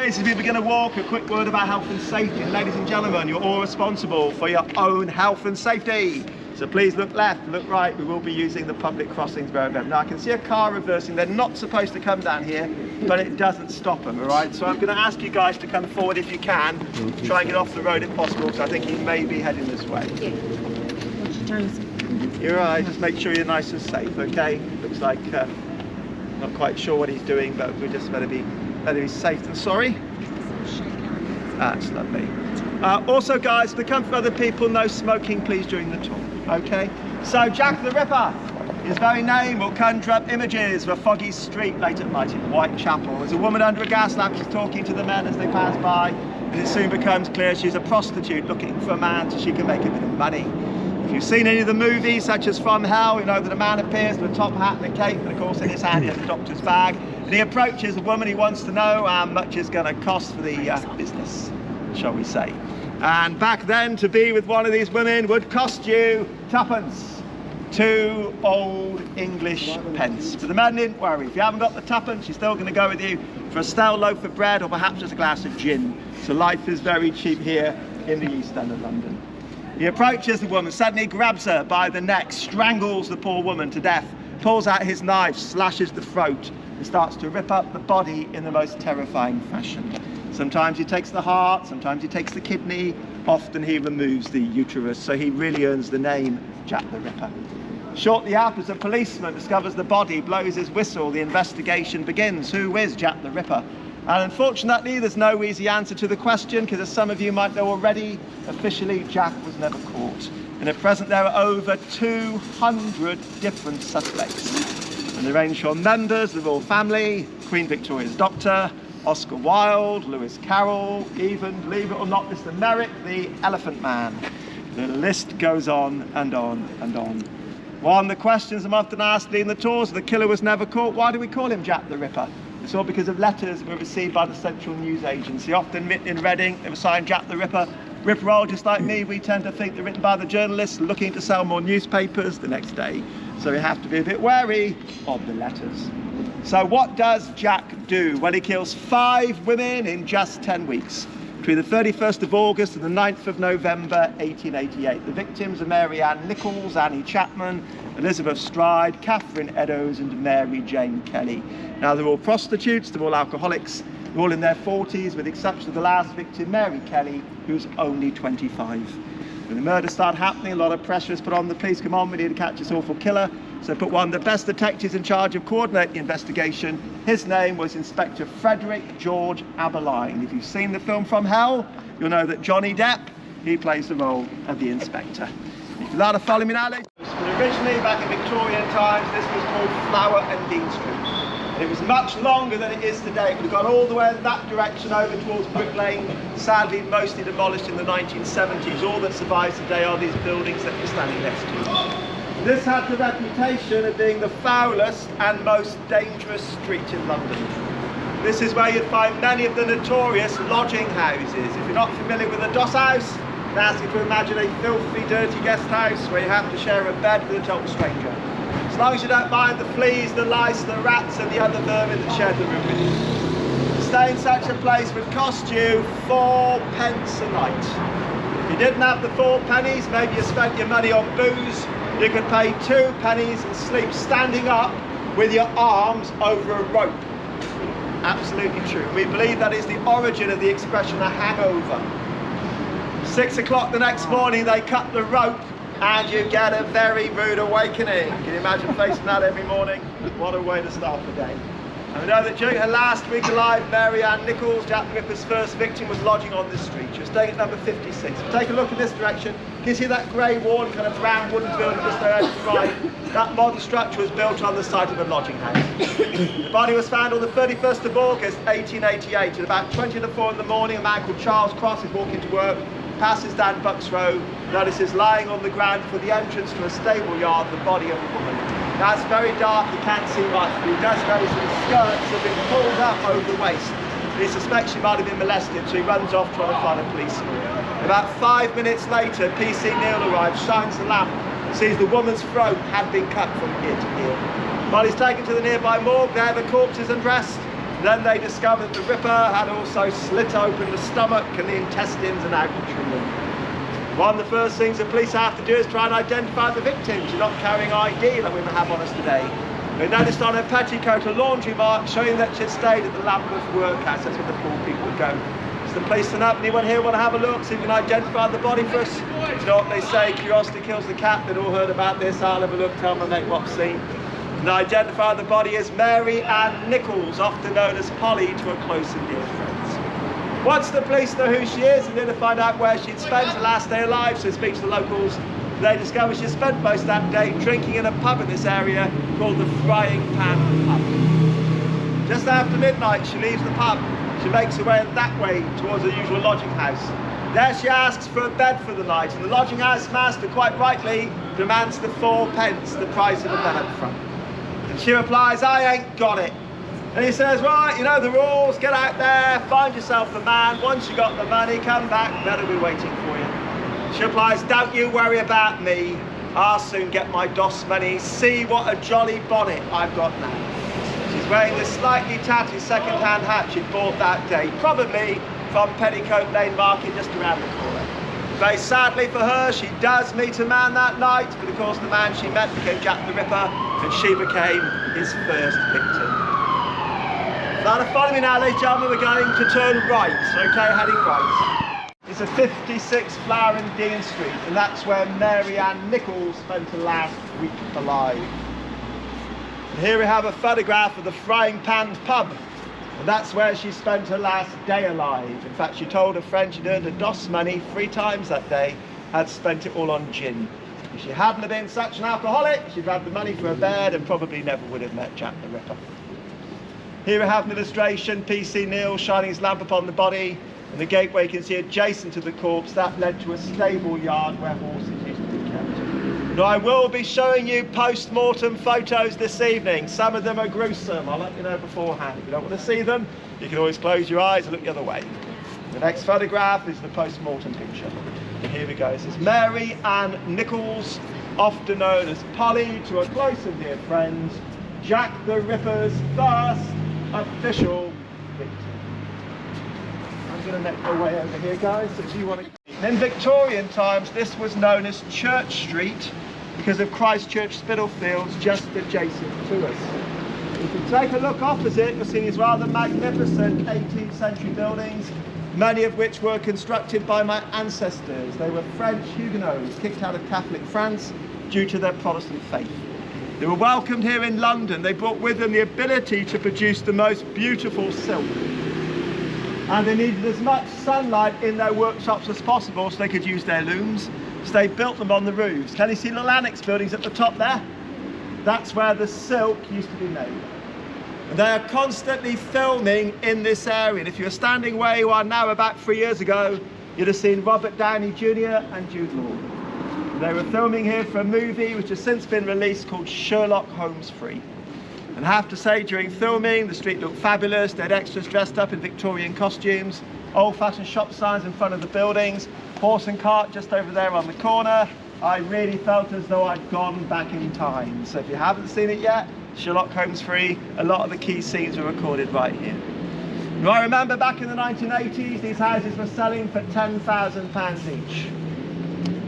Guys, as we begin to walk, a quick word about health and safety. Ladies and gentlemen, you're all responsible for your own health and safety. So please look left, look right. We will be using the public crossings wherever. Now I can see a car reversing. They're not supposed to come down here, but it doesn't stop them, all right? So I'm going to ask you guys to come forward if you can. Try and get off the road if possible, because I think he may be heading this way. Watch your toes. You're all right, just make sure you're nice and safe, okay? Looks like, not quite sure what he's doing, but we just better be safe and sorry. That's lovely. Also guys, for the comfort of other people, no smoking please during the tour, okay? So Jack the Ripper, his very name will conjure up images of a foggy street late at night in Whitechapel. There's a woman under a gas lamp, she's talking to the men as they pass by, and it soon becomes clear she's a prostitute looking for a man so she can make a bit of money. If you've seen any of the movies, such as From Hell, you know that a man appears with a top hat and a cape, and of course in his hand he has a doctor's bag, and he approaches a woman. He wants to know how much it's going to cost for the business, shall we say. And back then, to be with one of these women would cost you twopence, 2 old English pence. But the man didn't worry. If you haven't got the twopence, she's still going to go with you for a stale loaf of bread or perhaps just a glass of gin. So life is very cheap here in the East End of London. He approaches the woman, suddenly grabs her by the neck, strangles the poor woman to death, pulls out his knife, slashes the throat, and starts to rip up the body in the most terrifying fashion. Sometimes he takes the heart, sometimes he takes the kidney, often he removes the uterus, so he really earns the name Jack the Ripper. Shortly after, a policeman discovers the body, blows his whistle, the investigation begins. Who is Jack the Ripper? And unfortunately, there's no easy answer to the question, because as some of you might know already, officially Jack was never caught. And at present there are over 200 different suspects. And they range from members of the royal family, Queen Victoria's doctor, Oscar Wilde, Lewis Carroll, even, believe it or not, Mr. Merrick, the Elephant Man. The list goes on and on and on. One of the questions I'm often asked in the tours, the killer was never caught. Why do we call him Jack the Ripper? It's all because of letters that were received by the Central News Agency, often written in Reading. They were signed Jack the Ripper. Ripper-roll, just like me, we tend to think they're written by the journalists looking to sell more newspapers the next day. So we have to be a bit wary of the letters. So what does Jack do? Well, he kills 5 women in just 10 weeks, between the 31st of August and the 9th of November 1888. The victims are Mary Ann Nichols, Annie Chapman, Elizabeth Stride, Catherine Eddowes and Mary Jane Kelly. Now they're all prostitutes, they're all alcoholics, they're all in their 40s with the exception of the last victim, Mary Kelly, who's only 25. When the murders start happening, a lot of pressure is put on the police. Come on, we need to catch this awful killer. So put one of the best detectives in charge of coordinating the investigation. His name was Inspector Frederick George Aberline. If you've seen the film From Hell, you'll know that Johnny Depp, he plays the role of the inspector. If you'd like to follow me now, ladies. But originally, back in Victorian times, this was called Flower and Dean Street. It was much longer than it is today. It would have gone all the way in that direction over towards Brick Lane, sadly mostly demolished in the 1970s. All that survives today are these buildings that you're standing next to. This had the reputation of being the foulest and most dangerous street in London. This is where you'd find many of the notorious lodging houses. If you're not familiar with a doss house, I ask you to imagine a filthy, dirty guest house where you have to share a bed with a total stranger. As long as you don't mind the fleas, the lice, the rats and the other vermin that share the room with you. To stay in such a place would cost you 4 pence a night. If you didn't have the 4 pennies, maybe you spent your money on booze, you could pay 2 pennies and sleep standing up with your arms over a rope. Absolutely true. We believe that is the origin of the expression a hangover. 6 o'clock the next morning they cut the rope and you get a very rude awakening. Can you imagine facing that every morning? What a way to start the day. And we know that during her last week alive, Mary Ann Nichols, Jack the Ripper's first victim, was lodging on this street. She was staying at number 56. Take a look in this direction. Can you see that grey wall and kind of brown wooden building just there to the right? That modern structure was built on the site of a lodging house. The body was found on the 31st of August 1888. At about 20 to 4 in the morning, a man called Charles Cross is walking to work, passes down Bucks Row, notices lying on the ground for the entrance to a stable yard the body of a woman. Now it's very dark, you can't see much, but he does notice that the skirts have been pulled up over the waist. He suspects she might have been molested, so he runs off trying to find a policeman. About 5 minutes later, PC Neil arrives, shines the lamp, and sees the woman's throat had been cut from ear to ear. Body's taken to the nearby morgue, there the corpse is undressed, Then they discovered the Ripper had also slit open the stomach and the intestines and outreaching them. One of the first things the police have to do is try and identify the victims. You're not carrying ID like women have on us today. They noticed on her petticoat a laundry mark showing that she'd stayed at the Lambeth workhouse. That's where the poor people would go. So the police turn up, anyone here want to have a look, see if we can identify the body for us? You know what they say, curiosity kills the cat. They'd all heard about this. I'll have a look, tell my mate what's seen. And they identified the body as Mary Ann Nichols, often known as Polly to her close and dear friends. Once the police know who she is and then to find out where she'd spent the last day alive, so speak to the locals, they discover she spent most of that day drinking in a pub in this area called the Frying Pan Pub. Just after midnight, she leaves the pub. She makes her way that way towards the usual lodging house. There she asks for a bed for the night, and the lodging house master, quite rightly, demands the 4 pence, the price of a bed up front. And she replies, I ain't got it. And he says, right, you know the rules, get out there, find yourself a man, once you got the money, come back, that'll be waiting for you. She replies, don't you worry about me, I'll soon get my DOS money, see what a jolly bonnet I've got now. She's wearing this slightly tatty second-hand hat she'd bought that day, probably from Petticoat Lane Market just around the corner. Very sadly for her, she does meet a man that night, but of course the man she met became Jack the Ripper, and she became his first victim. Now to follow me now, ladies and gentlemen, we're going to turn right, okay, heading right. It's a 56 Flower and Dean Street, and that's where Mary Ann Nichols spent her last week alive. And here we have a photograph of the Frying Pan Pub, and that's where she spent her last day alive. In fact, she told her friend she'd earned her DOS money 3 times that day, had spent it all on gin. If she hadn't have been such an alcoholic, she'd had the money for her bed and probably never would have met Jack the Ripper. Here we have an illustration, PC Neil shining his lamp upon the body, and the gateway you can see adjacent to the corpse, that led to a stable yard where horses used to be kept. Now I will be showing you post-mortem photos this evening. Some of them are gruesome, I'll let you know beforehand. If you don't want to see them, you can always close your eyes and look the other way. The next photograph is the post-mortem picture. And here we go, this is Mary Ann Nichols, often known as Polly to her close and dear friends, Jack the Ripper's first official victim. I'm going to make my way over here, guys, so if you want to... In Victorian times, this was known as Church Street because of Christchurch Spitalfields just adjacent to us. If you take a look opposite, you'll see these rather magnificent 18th century buildings, many of which were constructed by my ancestors. They were French Huguenots kicked out of Catholic France due to their Protestant faith. They were welcomed here in London. They brought with them the ability to produce the most beautiful silk. And they needed as much sunlight in their workshops as possible so they could use their looms. So they built them on the roofs. Can you see little annex buildings at the top there? That's where the silk used to be made. And they are constantly filming in this area. And if you were standing where you are now about 3 years ago, you'd have seen Robert Downey Jr. and Jude Law. They were filming here for a movie which has since been released called Sherlock Holmes 3. And I have to say, during filming, the street looked fabulous. They had extras dressed up in Victorian costumes, old-fashioned shop signs in front of the buildings, horse and cart just over there on the corner. I really felt as though I'd gone back in time. So if you haven't seen it yet, Sherlock Holmes 3, a lot of the key scenes were recorded right here. Now, I remember back in the 1980s, these houses were selling for £10,000 each.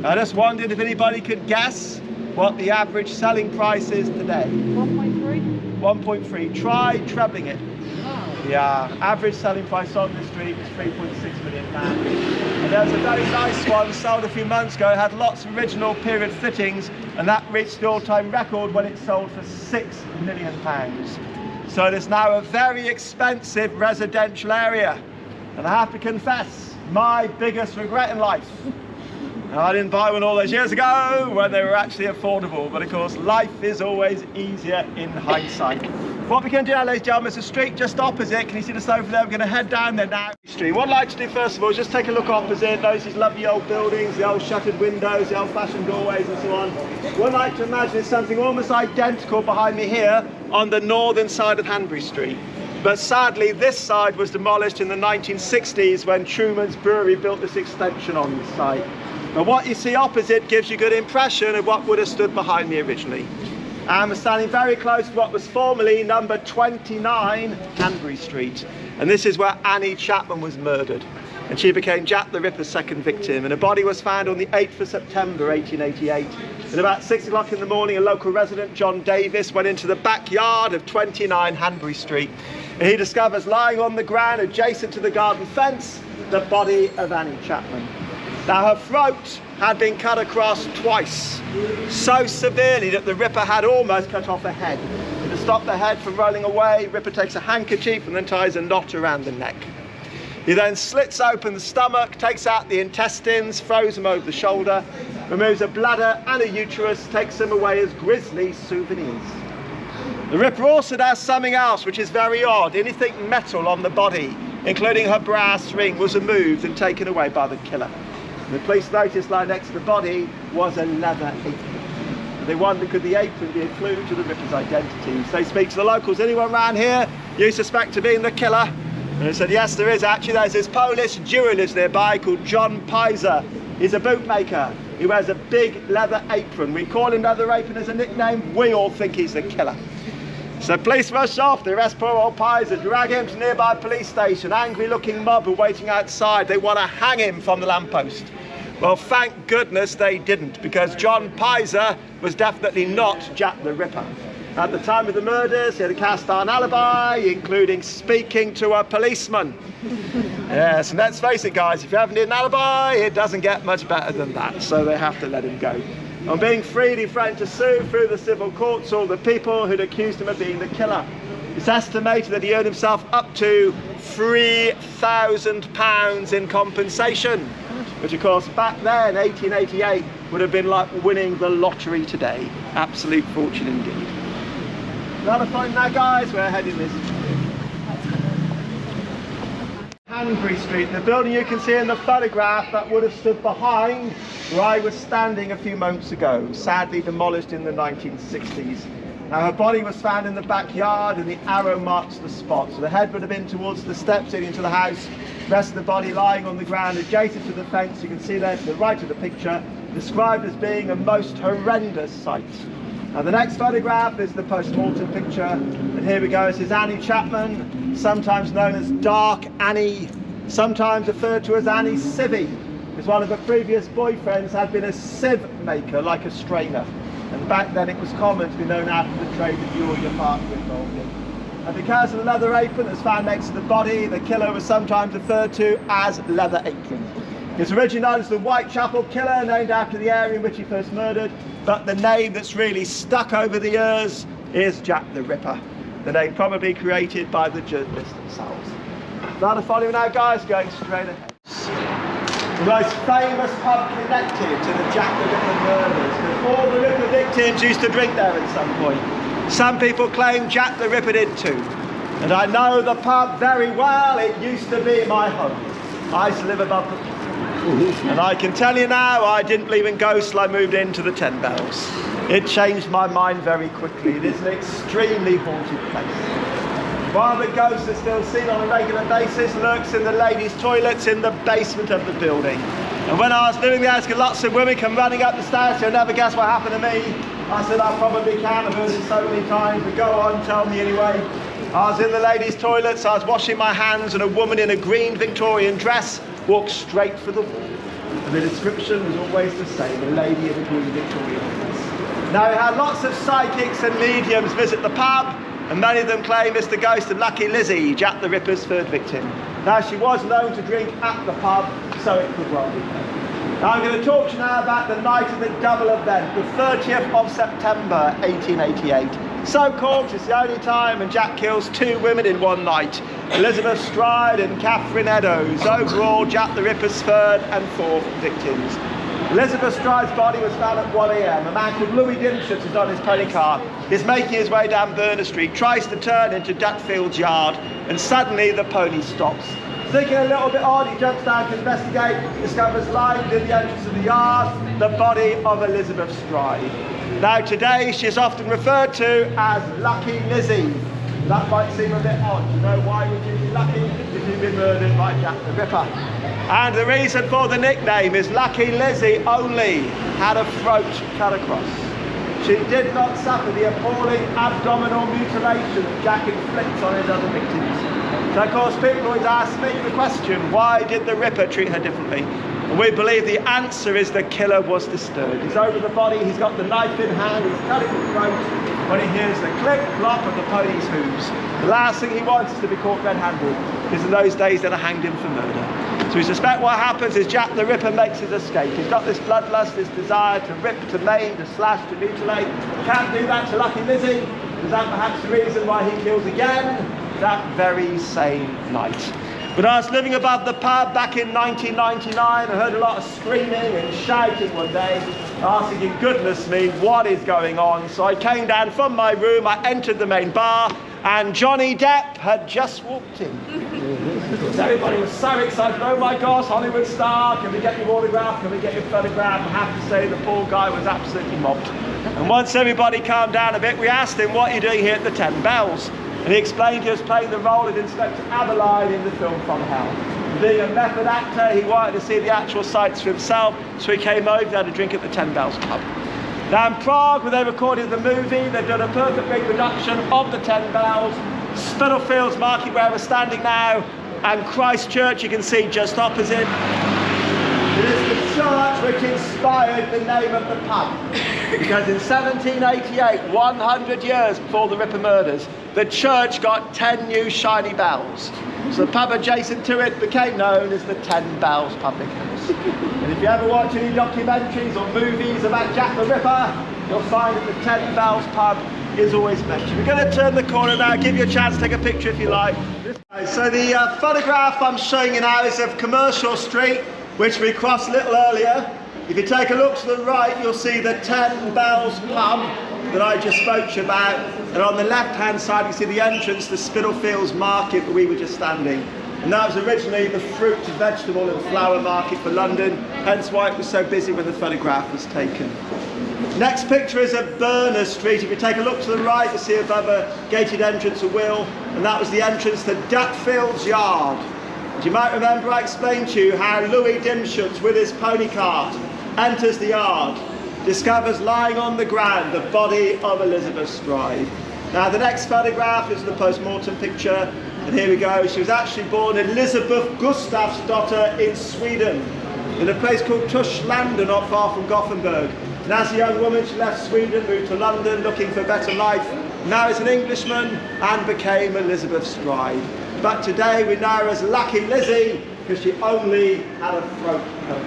I just wondered if anybody could guess what the average selling price is today. 1.3? 1.3. Try trebling it. Wow. Yeah, average selling price on this street was £3.6 million. And there's a very nice one sold a few months ago. It had lots of original period fittings, and that reached the all-time record when it sold for £6 million. So it is now a very expensive residential area. And I have to confess, my biggest regret in life. I didn't buy one all those years ago when they were actually affordable, but of course life is always easier in hindsight. What we're going to do now, ladies and gentlemen, is a street just opposite. Can you see this over there? We're going to head down there now. What I'd like to do first of all is just take a look opposite, notice these lovely old buildings, the old shuttered windows, the old-fashioned doorways and so on. What I'd like to imagine is something almost identical behind me here on the northern side of Hanbury Street. But sadly, this side was demolished in the 1960s when Truman's Brewery built this extension on the site. But what you see opposite gives you a good impression of what would have stood behind me originally. And we're standing very close to what was formerly number 29 Hanbury Street. And this is where Annie Chapman was murdered. And she became Jack the Ripper's second victim. And her body was found on the 8th of September 1888. At about 6 o'clock in the morning, a local resident, John Davis, went into the backyard of 29 Hanbury Street. And he discovers lying on the ground adjacent to the garden fence, the body of Annie Chapman. Now her throat had been cut across twice, so severely that the Ripper had almost cut off her head. And to stop the head from rolling away, Ripper takes a handkerchief and then ties a knot around the neck. He then slits open the stomach, takes out the intestines, throws them over the shoulder, removes a bladder and a uterus, takes them away as grisly souvenirs. The Ripper also does something else which is very odd. Anything metal on the body, including her brass ring, was removed and taken away by the killer. The police noticed lying next to the body was a leather apron. They wondered, could the apron be a clue to the Ripper's identity? So they speak to the locals. Anyone around here you suspect of being the killer? And they said, yes, there is actually. There's this Polish Jew lives nearby called John Pizer. He's a bootmaker. He wears a big leather apron. We call him Leather Apron as a nickname. We all think he's the killer. So police rush off, they arrest poor old Pizer, drag him to nearby police station. Angry looking mob are waiting outside. They want to hang him from the lamppost. Well, thank goodness they didn't, because John Pizer was definitely not Jack the Ripper. At the time of the murders, he had a cast iron alibi, including speaking to a policeman. Yes, and let's face it, guys, if you haven't an alibi, it doesn't get much better than that, so they have to let him go. On being freed, he threatened to sue through the civil courts all the people who'd accused him of being the killer. It's estimated that he earned himself up to £3,000 in compensation, which of course back then, 1888, would have been like winning the lottery today. Absolute fortune indeed. Another point now, guys, we're heading this Hanbury Street, the building you can see in the photograph that would have stood behind where I was standing a few moments ago, sadly demolished in the 1960s. Now her body was found in the backyard and the arrow marks the spot. So the head would have been towards the steps leading to the house, the rest of the body lying on the ground adjacent to the fence. You can see there to the right of the picture, described as being a most horrendous sight. Now the next photograph is the post-mortem picture, and here we go. This is Annie Chapman, sometimes known as Dark Annie, sometimes referred to as Annie Civvy, because one of her previous boyfriends had been a sieve maker, like a strainer. And back then it was common to be known after the trade that you or your partner were involved in. And because of the leather apron that's found next to the body, the killer was sometimes referred to as Leather Apron. He was originally known as the Whitechapel Killer, named after the area in which he first murdered, but the name that's really stuck over the years is Jack the Ripper, the name probably created by the journalists themselves. Now following now, guys, going straight ahead. The most famous pub connected to the Jack the Ripper murders, because all the Ripper victims used to drink there at some point. Some people claim Jack the Ripper did too, and I know the pub very well. It used to be my home. I used to live above the and I can tell you now, I didn't believe in ghosts till I moved into the 10 Bells. It changed my mind very quickly. It is an extremely haunted place. While the ghost is still seen on a regular basis, lurks in the ladies' toilets in the basement of the building. And when I was living there, lots of women come running up the stairs. You'll never guess what happened to me. I said, I probably can. I've heard it so many times, but go on, tell me anyway. I was in the ladies' toilets, I was washing my hands, and a woman in a green Victorian dress walked straight for the wall. And the description was always the same, a lady in a green Victorian dress. Now, we had lots of psychics and mediums visit the pub, and many of them claim it's the ghost of Lucky Lizzie, Jack the Ripper's third victim. Now, she was known to drink at the pub, so it could well be her. Now, I'm going to talk to you now about the night of the double event, the 30th of September 1888. So-called, it's the only time when Jack kills 2 women in one night, Elizabeth Stride and Catherine Eddowes. Overall, Jack the Ripper's 3rd and 4th victims. Elizabeth Stride's body was found at 1 a.m. A man called Louis Dimshut is on his pony car. He's making his way down Berners Street, tries to turn into Dutfield's yard, and suddenly the pony stops. Thinking a little bit odd, he jumps down to investigate, discovers lying within the entrance of the yard the body of Elizabeth Stride. Now today she is often referred to as Lucky Lizzie. That might seem a bit odd. You know, why would you be lucky if you've been murdered by Jack the Ripper? And the reason for the nickname is Lucky Lizzie only had a throat cut across. she did not suffer the appalling abdominal mutilation that Jack inflicts on his other victims. So of course people always ask me the question, why did the Ripper treat her differently? And we believe the answer is the killer was disturbed. He's over the body, he's got the knife in hand, he's cutting the throat when he hears the click, clop of the pony's hooves. The last thing he wants is to be caught red-handed, because in those days they'd have hanged him for murder. So we suspect what happens is Jack the Ripper makes his escape. He's got this bloodlust, this desire to rip, to maim, to slash, to mutilate. Can't do that to Lucky Lizzie. Is that perhaps the reason why he kills again? That very same night. When I was living above the pub back in 1999, I heard a lot of screaming and shouting one day. I was thinking, goodness me, what is going on? So I came down from my room, I entered the main bar, and Johnny Depp had just walked in. So everybody was so excited, oh my gosh, Hollywood star, can we get your autograph, can we get your photograph? I have to say the poor guy was absolutely mobbed. And once everybody calmed down a bit, we asked him, what are you doing here at the 10 Bells? And he explained he was playing the role of Inspector Adeline in the film From Hell. And being a method actor, he wanted to see the actual sights for himself, so he came over and had a drink at the 10 Bells pub. Now in Prague, where they recorded the movie, they've done a perfect reproduction of the 10 Bells, Spitalfields Market where we're standing now, and Christchurch you can see just opposite. It is the church which inspired the name of the pub. Because in 1788, 100 years before the Ripper murders, the church got 10 new shiny bells. So the pub adjacent to it became known as the 10 Bells Public House. And if you ever watch any documentaries or movies about Jack the Ripper, you'll find that the 10 Bells pub is always mentioned. We're going to turn the corner now, give you a chance to take a picture if you like. So the photograph I'm showing you now is of Commercial Street, which we crossed a little earlier. If you take a look to the right, you'll see the 10 Bells pub that I just spoke to you about. And on the left-hand side, you see the entrance to Spitalfields Market where we were just standing. And that was originally the fruit, vegetable and flower market for London, hence why it was so busy when the photograph was taken. Next picture is of Berners Street. If you take a look to the right, you see above a gated entrance a wheel, and that was the entrance to Duckfield's Yard. And you might remember I explained to you how Louis Dimschutz with his pony cart enters the yard, discovers lying on the ground the body of Elizabeth Stride. Now the next photograph is the post-mortem picture, and here we go. She was actually born Elizabeth Gustafsdotter in Sweden, in a place called Torslanda, not far from Gothenburg. And as a young woman, she left Sweden, moved to London looking for a better life, now is an Englishman, and became Elizabeth Stride. But today we know her as Lucky Lizzie, because she only had a throat coat.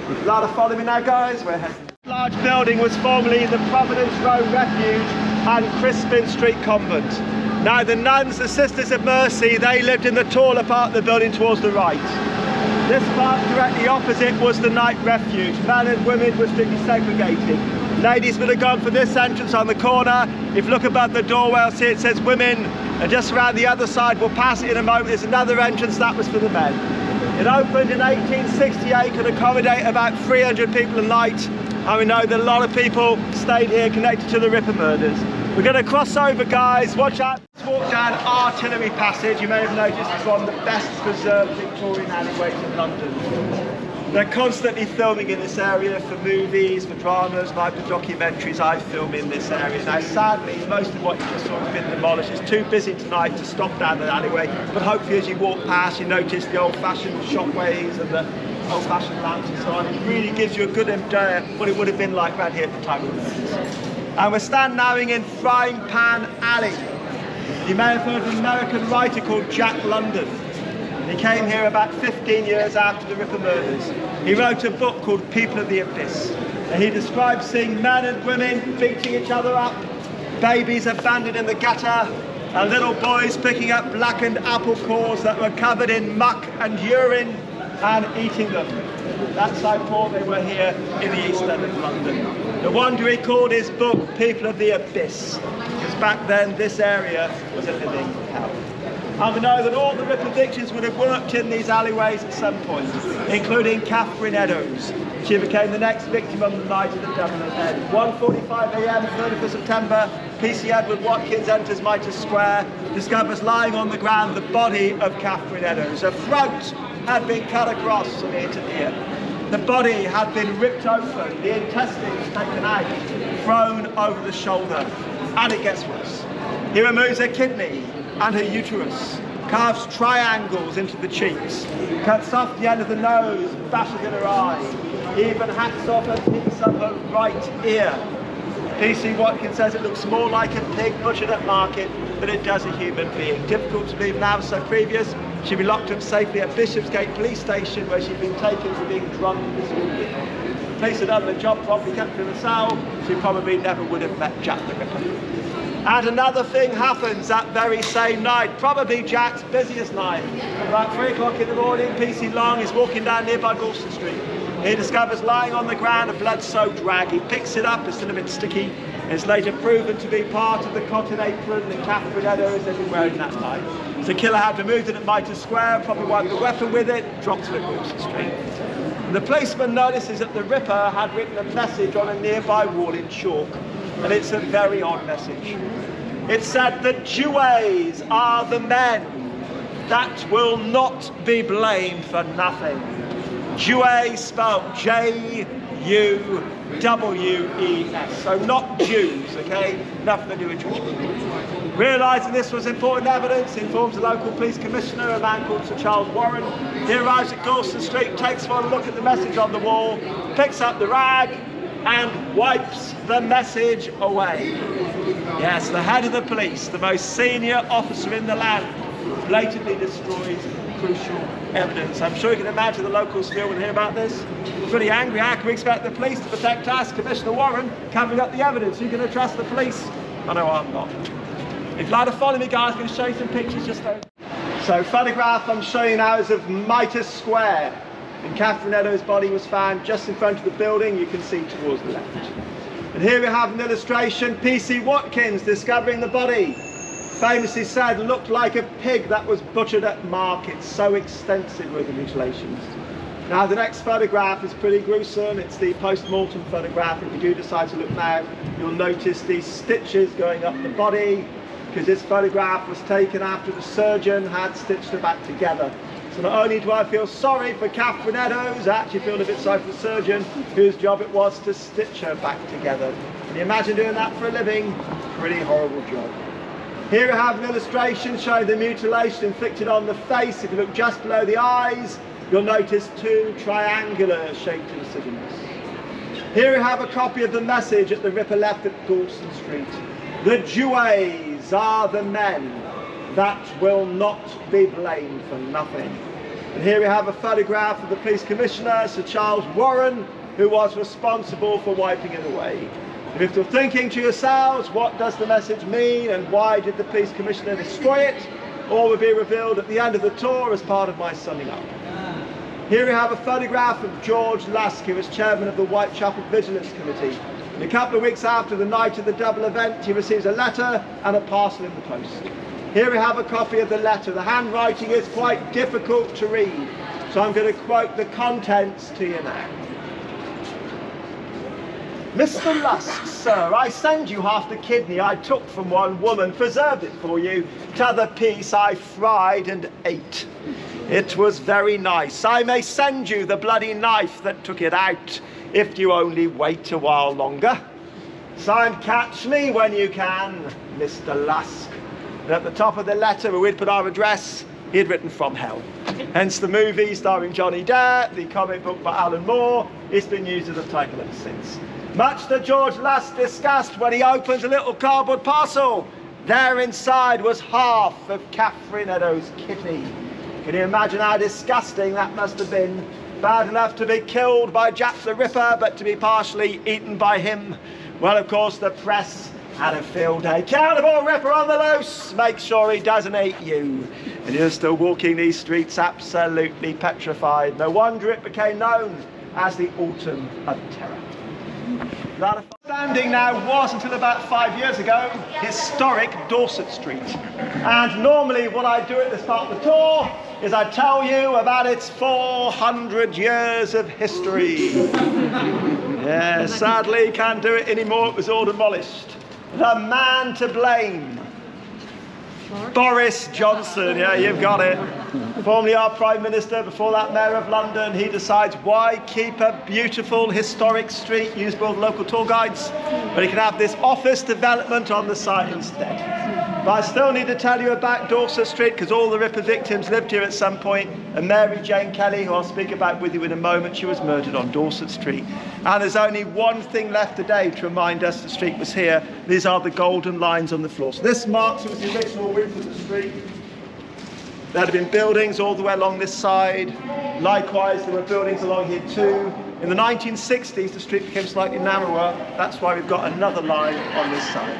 Would you like to follow me now, guys? We're heading. This large building was formerly the Providence Road Refuge and Crispin Street Convent. Now the nuns, the Sisters of Mercy, they lived in the taller part of the building towards the right. This part directly opposite was the night refuge. Men and women were strictly segregated. Ladies would have gone for this entrance on the corner. If you look above the doorway, you'll see it says women, and just around the other side, we'll pass it in a moment, there's another entrance, that was for the men. It opened in 1868, could accommodate about 300 people a night, and we know that a lot of people stayed here connected to the Ripper murders. We're going to cross over, guys, watch out. Let's walk down Artillery Passage. You may have noticed it's one of the best preserved Victorian alleyways in London. They're constantly filming in this area for movies, for dramas, like the documentaries I film in this area. Now sadly, most of what you just saw has been demolished. It's too busy tonight to stop down the alleyway, but hopefully as you walk past you notice the old-fashioned shopways and the old-fashioned lamps and so on. It really gives you a good idea what it would have been like right here at the time of the murders. And we're standing now in Frying Pan Alley. You may have heard of an American writer called Jack London. He came here about 15 years after the Ripper murders. He wrote a book called People of the Abyss. And he described seeing men and women beating each other up, babies abandoned in the gutter, and little boys picking up blackened apple cores that were covered in muck and urine and eating them. That's how poor they were here in the East End of London. No wonder he called his book People of the Abyss, because back then this area was a living hell. And we know that all the Ripper victims would have worked in these alleyways at some point, including Catherine Eddowes. She became the next victim on the night of the Dublin Head. 1:45 a.m. 30th of September, PC Edward Watkins enters Mitre Square, discovers lying on the ground the body of Catherine Eddowes. Her throat had been cut across from ear to ear. The body had been ripped open, the intestines taken out, thrown over the shoulder. And it gets worse. He removes her kidney and her uterus, carves triangles into the cheeks, cuts off the end of the nose, bashes in her eye, even hacks off and picks up her right ear. PC Watkins says it looks more like a pig butchered at market than it does a human being. Difficult to believe now, so previous. She'd been locked up safely at Bishopsgate Police Station, where she'd been taken for being drunk and disorderly. Police had done the job, probably kept her in the cell. She probably never would have met Jack the Ripper. And another thing happens that very same night, probably Jack's busiest night. About 3 o'clock in the morning, PC Long is walking down nearby Goulston Street. He discovers lying on the ground a blood-soaked rag. He picks it up, it's still a bit sticky, and it's later proven to be part of the cotton apron that Catherine Eddowes had been wearing that night. The killer had removed it at Mitre Square, probably wiped the weapon with it, dropped it at Goulston Street. And the policeman notices that the Ripper had written a message on a nearby wall in chalk, and it's a very odd message. It said, "The Jeways are the men that will not be blamed for nothing." Jeway spelled J-U-W-E-S, so not Jews, okay? Nothing to do with Jewish people. Realising this was important evidence, he informs the local police commissioner, a man called Sir Charles Warren. He arrives at Goulston Street, takes one look at the message on the wall, picks up the rag, and wipes the message away. Yes, the head of the police, the most senior officer in the land, blatantly destroys crucial evidence. I'm sure you can imagine the locals feel when they hear about this. Pretty angry. How can we expect the police to protect us? Commissioner Warren covering up the evidence. You're going to trust the police? I know I'm not. If you'd like to follow me, guys, I'm going to show you some pictures just over. So, photograph I'm showing you now is of Mitre Square. And Catherine Eddowes' body was found just in front of the building. You can see towards the left. And here we have an illustration. PC Watkins discovering the body. Famously said, looked like a pig that was butchered at market. So extensive were the mutilations. Now the next photograph is pretty gruesome. It's the post-mortem photograph. If you do decide to look now, you'll notice these stitches going up the body, because this photograph was taken after the surgeon had stitched her back together. So not only do I feel sorry for Catherine Eddowes, I actually feel a bit sorry for the surgeon whose job it was to stitch her back together. Can you imagine doing that for a living? Pretty horrible job. Here we have an illustration showing the mutilation inflicted on the face. If you look just below the eyes, you'll notice 2 triangular shaped incisions. Here we have a copy of the message that the Ripper left at Goulston Street. The Jeways are the men that will not be blamed for nothing. And here we have a photograph of the police commissioner, Sir Charles Warren, who was responsible for wiping it away. And if you're thinking to yourselves, what does the message mean and why did the police commissioner destroy it? All will be revealed at the end of the tour as part of my summing up. Here we have a photograph of George Lusk, who was chairman of the Whitechapel Vigilance Committee. And a couple of weeks after the night of the double event, he receives a letter and a parcel in the post. Here we have a copy of the letter. The handwriting is quite difficult to read, so I'm going to quote the contents to you now. Mr. Lusk, sir, I send you half the kidney I took from one woman, preserved it for you. T'other piece I fried and ate. It was very nice. I may send you the bloody knife that took it out, if you only wait a while longer. Signed, catch me when you can, Mr. Lusk. And at the top of the letter where we'd put our address, he had written "From Hell." Hence the movie starring Johnny Depp, the comic book by Alan Moore. It's been used as a title ever since. Much that George Lusk discussed when he opened a little cardboard parcel. There inside was half of Catherine Eddowes' kidney. Can you imagine how disgusting that must have been? Bad enough to be killed by Jack the Ripper, but to be partially eaten by him. Well, of course, the press had a field day. Cannibal Ripper on the loose! Make sure he doesn't eat you. And you're still walking these streets absolutely petrified. No wonder it became known as the Autumn of Terror. That standing now was, until about 5 years ago, historic Dorset Street. And normally what I do at this part of the tour is I tell you about its 400 years of history. Yeah, sadly can't do it anymore, it was all demolished. The man to blame Boris Johnson, yeah, you've got it. Formerly our Prime Minister, before that Mayor of London. He decides why keep a beautiful historic street used by all the local tour guides, but he can have this office development on the site instead. But I still need to tell you about Dorset Street, because all the Ripper victims lived here at some point, and Mary Jane Kelly, who I'll speak about with you in a moment, she was murdered on Dorset Street. And there's only one thing left today to remind us the street was here. These are the golden lines on the floor. So this marks was the original width of the street. There had been buildings all the way along this side. Likewise, there were buildings along here too. In the 1960s, the street became slightly narrower. That's why we've got another line on this side.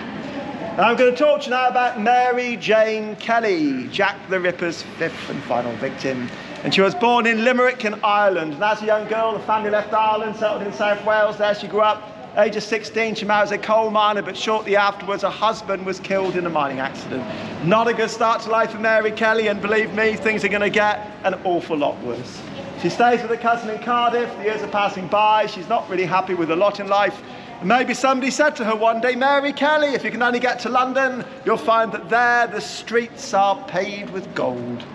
Now I'm going to talk to you now about Mary Jane Kelly, Jack the Ripper's fifth and final victim. And she was born in Limerick in Ireland. And as a young girl, the family left Ireland, settled in South Wales. There she grew up. Age of 16, she marries a coal miner, but shortly afterwards, her husband was killed in a mining accident. Not a good start to life for Mary Kelly, and believe me, things are going to get an awful lot worse. She stays with her cousin in Cardiff. The years are passing by. She's not really happy with a lot in life. And maybe somebody said to her one day, Mary Kelly, if you can only get to London, you'll find that there the streets are paved with gold.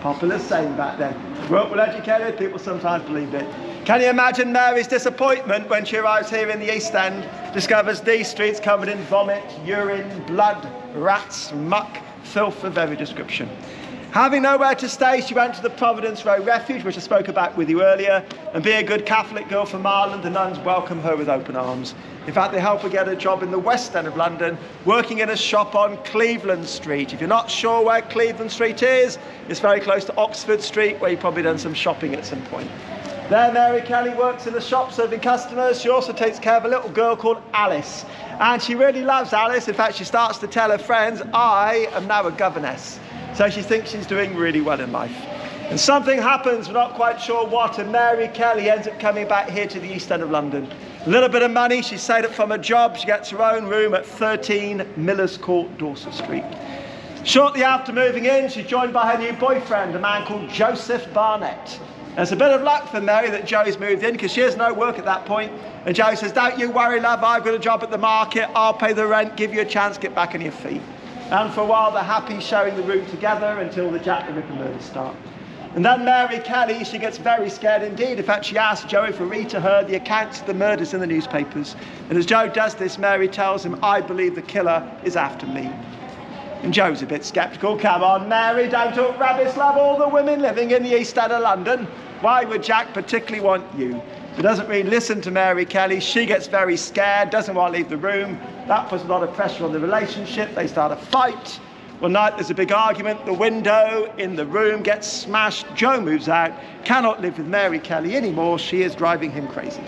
Popular saying back then. Weren't well educated, people sometimes believed it. Can you imagine Mary's disappointment when she arrives here in the East End, discovers these streets covered in vomit, urine, blood, rats, muck, filth of every description. Having nowhere to stay, she went to the Providence Row Refuge, which I spoke about with you earlier, and being a good Catholic girl from Ireland, the nuns welcome her with open arms. In fact, they help her get a job in the West End of London, working in a shop on Cleveland Street. If you're not sure where Cleveland Street is, it's very close to Oxford Street, where you've probably done some shopping at some point. There, Mary Kelly works in the shop serving customers. She also takes care of a little girl called Alice. And she really loves Alice. In fact, she starts to tell her friends, I am now a governess. So she thinks she's doing really well in life. And something happens, we're not quite sure what, and Mary Kelly ends up coming back here to the East End of London. A little bit of money, she's saved up from her job. She gets her own room at 13 Miller's Court, Dorset Street. Shortly after moving in, she's joined by her new boyfriend, a man called Joseph Barnett. And it's a bit of luck for Mary that Joe's moved in, because she has no work at that point. And Joe says, don't you worry, love, I've got a job at the market, I'll pay the rent, give you a chance, get back on your feet. And for a while, they're happy sharing the room together until the Jack the Ripper murders start. And then Mary Kelly, she gets very scared indeed. In fact, she asks Joe to read to her the accounts of the murders in the newspapers. And as Joe does this, Mary tells him, I believe the killer is after me. And Joe's a bit sceptical. Come on, Mary, don't talk rubbish, love. All the women living in the East End of London. Why would Jack particularly want you? He doesn't really listen to Mary Kelly. She gets very scared, doesn't want to leave the room. That puts a lot of pressure on the relationship. They start a fight. One night there's a big argument. The window in the room gets smashed. Joe moves out, cannot live with Mary Kelly anymore. She is driving him crazy.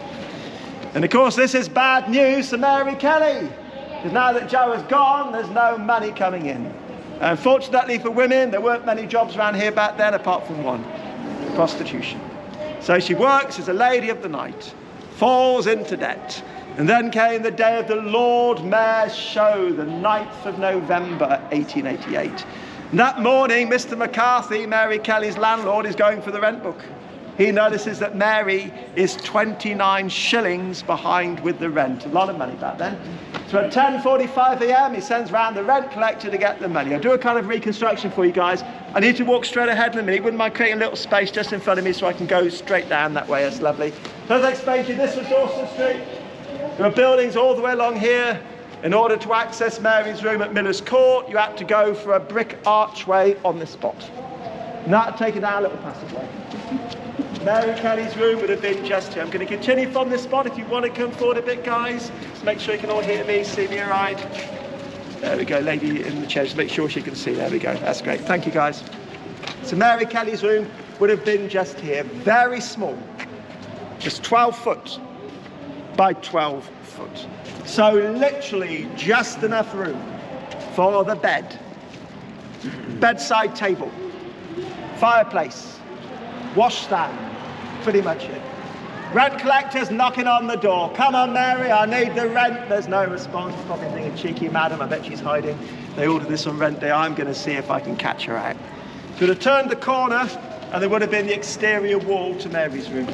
And of course, this is bad news for Mary Kelly, because now that Joe is gone, there's no money coming in. Unfortunately for women, there weren't many jobs around here back then apart from one: prostitution. So she works as a lady of the night, falls into debt, and then came the day of the Lord Mayor's show, the 9th of November 1888. And that morning, Mr. McCarthy, Mary Kelly's landlord, is going for the rent book. He notices that Mary is 29 shillings behind with the rent. A lot of money back then. So at 10:45 a.m, he sends round the rent collector to get the money. I'll do a kind of reconstruction for you guys. I need to walk straight ahead in a minute. Wouldn't mind creating a little space just in front of me so I can go straight down that way. That's lovely. So as I explained to you, this was Goulston Street. There were buildings all the way along here. In order to access Mary's room at Miller's Court, you had to go for a brick archway on the spot. And that would take you down a little passageway. Mary Kelly's room would have been just here. I'm going to continue from this spot. If you want to come forward a bit, guys, just make sure you can all hear me, see me all right. There we go, lady in the chair, just make sure she can see. There we go, that's great. Thank you, guys. So Mary Kelly's room would have been just here, very small, just 12 foot by 12 foot. So literally just enough room for the bed, bedside table, fireplace, washstand, pretty much it. Rent collectors knocking on the door. Come on, Mary, I need the rent. There's no response. Probably thinking, cheeky madam, I bet she's hiding. They ordered this on rent day. I'm going to see if I can catch her out. So would have turned the corner, and there would have been the exterior wall to Mary's room.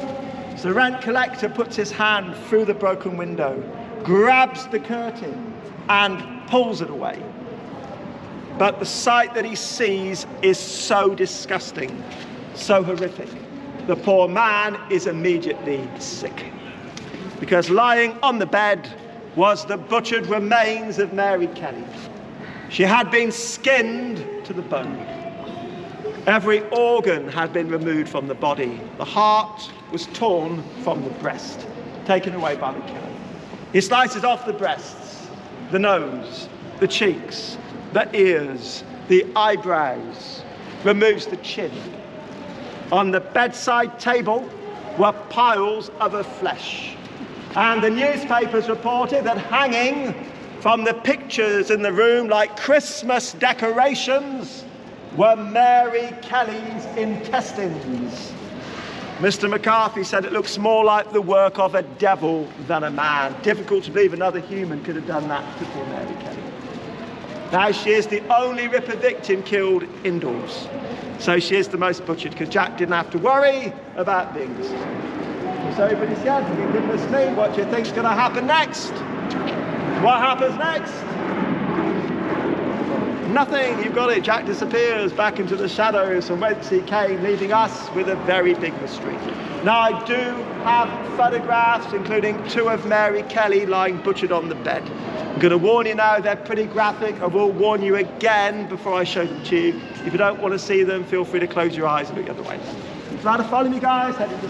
So the rent collector puts his hand through the broken window, grabs the curtain, and pulls it away. But the sight that he sees is so disgusting, so horrific. The poor man is immediately sick, because lying on the bed was the butchered remains of Mary Kelly. She had been skinned to the bone. Every organ had been removed from the body. The heart was torn from the breast, taken away by the killer. He slices off the breasts, the nose, the cheeks, the ears, the eyebrows, removes the chin. On the bedside table were piles of her flesh. And the newspapers reported that hanging from the pictures in the room like Christmas decorations were Mary Kelly's intestines. Mr. McCarthy said it looks more like the work of a devil than a man. Difficult to believe another human could have done that to poor Mary Kelly. Now she is the only Ripper victim killed indoors. So she is the most butchered, because Jack didn't have to worry about being disturbed. So everybody's scared. Goodness me, what do you think's going to happen next? What happens next? Nothing. You've got it. Jack disappears back into the shadows from whence he came, leaving us with a very big mystery. Now, I do have photographs, including 2 of Mary Kelly lying butchered on the bed. I'm going to warn you now, they're pretty graphic. I will warn you again before I show them to you. If you don't want to see them, feel free to close your eyes and look the other way. It's a lot of fun, you guys. Heading to